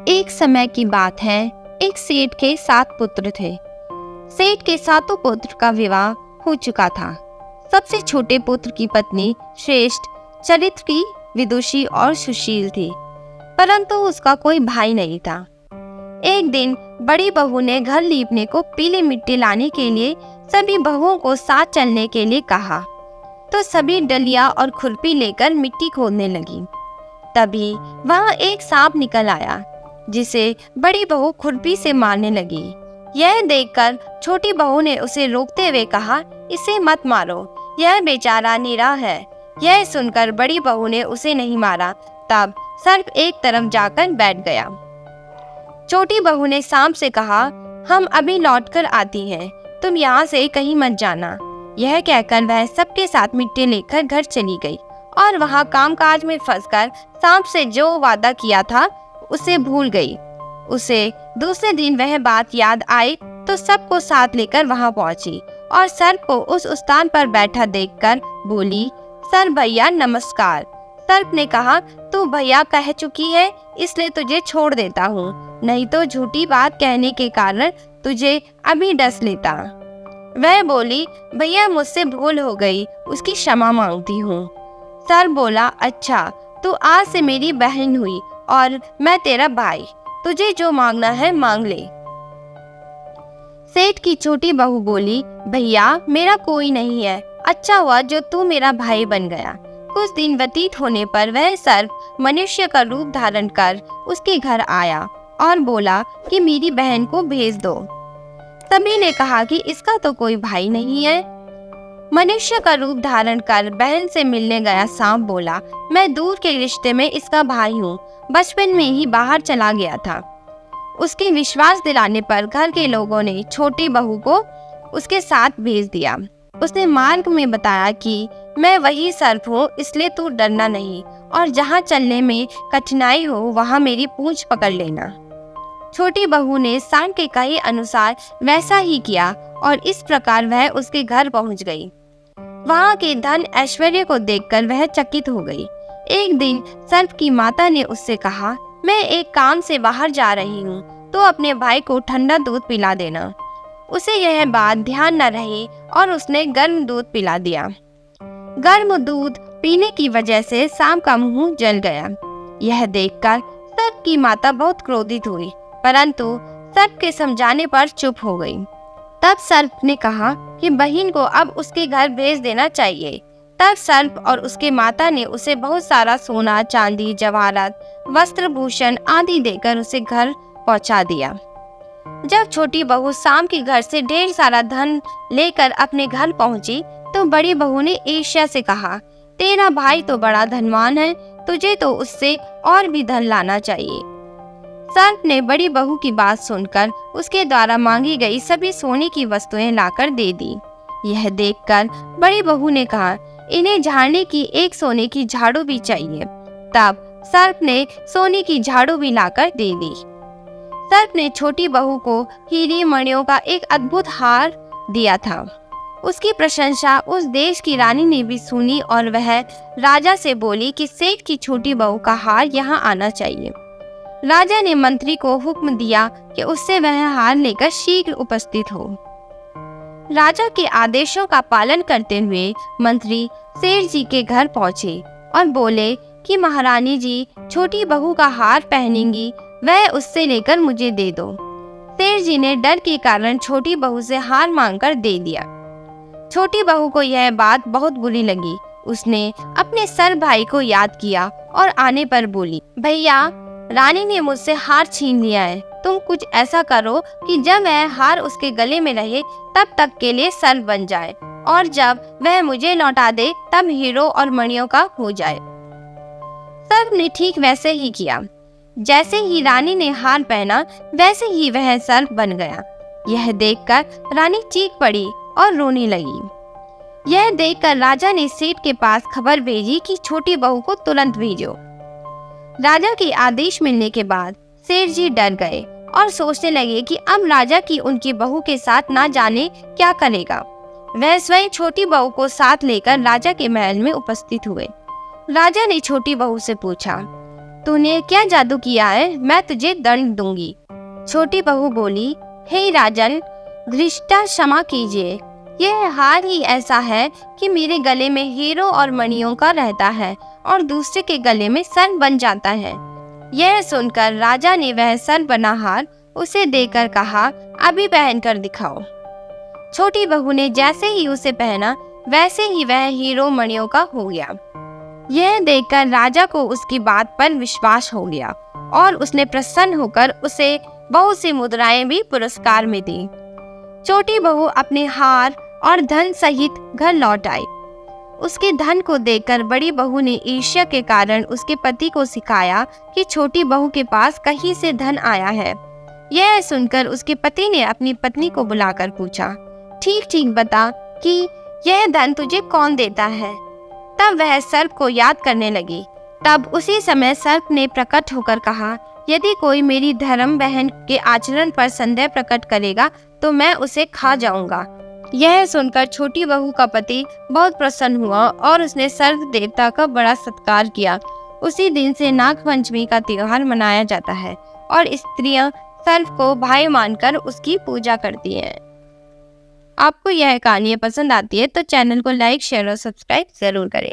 एक समय की बात है, एक सेठ के 7 पुत्र थे। सेठ के 7 पुत्र का विवाह हो चुका था। सबसे छोटे पुत्र की पत्नी श्रेष्ठ चरित्र की विदुषी और सुशील थी, परंतु उसका कोई भाई नहीं था। एक दिन बड़ी बहू ने घर लीपने को पीली मिट्टी लाने के लिए सभी बहुओं को साथ चलने के लिए कहा, तो सभी डलिया और खुरपी लेकर मिट्टी खोदने लगी। तभी वहां एक सांप निकल आया, जिसे बड़ी बहू खुरपी से मारने लगी। यह देखकर छोटी बहू ने उसे रोकते हुए कहा, इसे मत मारो, यह बेचारा निरा है। यह सुनकर बड़ी बहू ने उसे नहीं मारा। तब सर्प एक तरफ जाकर बैठ गया। छोटी बहू ने सांप से कहा, हम अभी लौटकर आती हैं, तुम यहाँ से कहीं मत जाना। यह कहकर वह सबके साथ मिट्टी लेकर घर चली गई और वहाँ कामकाज में फंसकर सांप से जो वादा किया था उसे भूल गई। उसे दूसरे दिन वह बात याद आई तो सबको साथ लेकर वहां पहुंची और सर्प को उस स्थान पर बैठा देखकर बोली, सर भैया नमस्कार। सर्प ने कहा, तू भैया कह चुकी है इसलिए तुझे छोड़ देता हूँ, नहीं तो झूठी बात कहने के कारण तुझे अभी डस लेता। वह बोली, भैया मुझसे भूल हो गई, उसकी क्षमा मांगती हूँ। सर्प बोला, अच्छा तू आज से मेरी बहन हुई और मैं तेरा भाई, तुझे जो मांगना है मांग ले। सेठ की छोटी बहू बोली, भैया मेरा कोई नहीं है, अच्छा हुआ जो तू मेरा भाई बन गया। कुछ दिन व्यतीत होने पर वह सर्प मनुष्य का रूप धारण कर उसके घर आया और बोला कि मेरी बहन को भेज दो। सभी ने कहा कि इसका तो कोई भाई नहीं है। मनुष्य का रूप धारण कर बहन से मिलने गया सांप बोला, मैं दूर के रिश्ते में इसका भाई हूँ, बचपन में ही बाहर चला गया था। उसके विश्वास दिलाने पर घर के लोगों ने छोटी बहू को उसके साथ भेज दिया। उसने मार्ग में बताया कि मैं वही सर्प हूँ, इसलिए तू डरना नहीं और जहाँ चलने में कठिनाई हो वहाँ मेरी पूंछ पकड़ लेना। छोटी बहू ने सांप के कहे अनुसार वैसा ही किया और इस प्रकार वह उसके घर पहुँच गई। वहाँ के धन ऐश्वर्य को देखकर वह चकित हो गई। एक दिन सर्प की माता ने उससे कहा, मैं एक काम से बाहर जा रही हूँ, तो अपने भाई को ठंडा दूध पिला देना। उसे यह बात ध्यान न रही और उसने गर्म दूध पिला दिया। गर्म दूध पीने की वजह से सांप का मुंह जल गया। यह देखकर सर्प की माता बहुत क्रोधित हुई, परंतु सर्प के समझाने पर चुप हो गई। तब सर्प ने कहा कि बहन को अब उसके घर भेज देना चाहिए। तब सर्प और उसके माता ने उसे बहुत सारा सोना, चांदी, जवाहरात, वस्त्र, भूषण आदि देकर उसे घर पहुंचा दिया। जब छोटी बहू सांप के घर से ढेर सारा धन लेकर अपने घर पहुंची, तो बड़ी बहू ने ईर्ष्या से कहा, तेरा भाई तो बड़ा धनवान है, तुझे तो उससे और भी धन लाना चाहिए। सर्प ने बड़ी बहू की बात सुनकर उसके द्वारा मांगी गई सभी सोने की वस्तुएं लाकर दे दी। यह देखकर बड़ी बहू ने कहा, इन्हें झाड़ने की एक सोने की झाड़ू भी चाहिए। तब सर्प ने सोने की झाड़ू भी लाकर दे दी। सर्प ने छोटी बहू को हीरे मणियों का एक अद्भुत हार दिया था। उसकी प्रशंसा उस देश की रानी ने भी सुनी और वह राजा से बोली कि सेठ की छोटी बहू का हार यहाँ आना चाहिए। राजा ने मंत्री को हुक्म दिया कि उससे वह हार लेकर शीघ्र उपस्थित हो। राजा के आदेशों का पालन करते हुए मंत्री सेठ जी के घर पहुंचे और बोले कि महारानी जी छोटी बहू का हार पहनेंगी, वह उससे लेकर मुझे दे दो। सेठ जी ने डर के कारण छोटी बहू से हार मांगकर दे दिया। छोटी बहू को यह बात बहुत बुरी लगी। उसने अपने सर भाई को याद किया और आने पर बोली, भैया रानी ने मुझसे हार छीन लिया है, तुम कुछ ऐसा करो कि जब वह हार उसके गले में रहे तब तक के लिए सर्प बन जाए और जब वह मुझे लौटा दे तब हीरो और मणियों का हो जाए। सर्प ने ठीक वैसे ही किया। जैसे ही रानी ने हार पहना वैसे ही वह सर्प बन गया। यह देखकर रानी चीख पड़ी और रोने लगी। यह देखकर राजा ने सेठ के पास खबर भेजी कि छोटी बहू को तुरंत भेजो। राजा के आदेश मिलने के बाद सेठ जी डर गए और सोचने लगे कि अब राजा की उनकी बहू के साथ ना जाने क्या करेगा। वह स्वयं छोटी बहू को साथ लेकर राजा के महल में उपस्थित हुए। राजा ने छोटी बहू से पूछा, तूने क्या जादू किया है? मैं तुझे दंड दूंगी। छोटी बहू बोली, हे राजन, धृष्टा क्षमा कीजिए। यह हार ही ऐसा है कि मेरे गले में हीरो और मणियों का रहता है और दूसरे के गले में सर्प बन जाता है। यह सुनकर राजा ने वह सर्प बना हार उसे देकर कहा, अभी पहनकर दिखाओ। छोटी बहू ने जैसे ही उसे पहना वैसे ही वह हीरो मणियों का हो गया। यह देखकर राजा को उसकी बात पर विश्वास हो गया और उसने प्रसन्न होकर उसे बहुत सी मुद्राएं भी पुरस्कार में दी। छोटी बहू अपने हार और धन सहित घर लौट आई। उसके धन को देखकर बड़ी बहू ने ईर्ष्या के कारण उसके पति को सिखाया कि छोटी बहू के पास कहीं से धन आया है। यह सुनकर उसके पति ने अपनी पत्नी को बुलाकर पूछा, ठीक ठीक बता कि यह धन तुझे कौन देता है। तब वह सर्प को याद करने लगी। तब उसी समय सर्प ने प्रकट होकर कहा, यदि कोई मेरी धर्म बहन के आचरण पर संदेह प्रकट करेगा तो मैं उसे खा जाऊंगा। यह सुनकर छोटी बहू का पति बहुत प्रसन्न हुआ और उसने सर्प देवता का बड़ा सत्कार किया। उसी दिन से नागपंचमी का त्योहार मनाया जाता है और स्त्रियां सर्प को भाई मानकर उसकी पूजा करती हैं। आपको यह कहानियाँ पसंद आती है तो चैनल को लाइक, शेयर और सब्सक्राइब जरूर करें।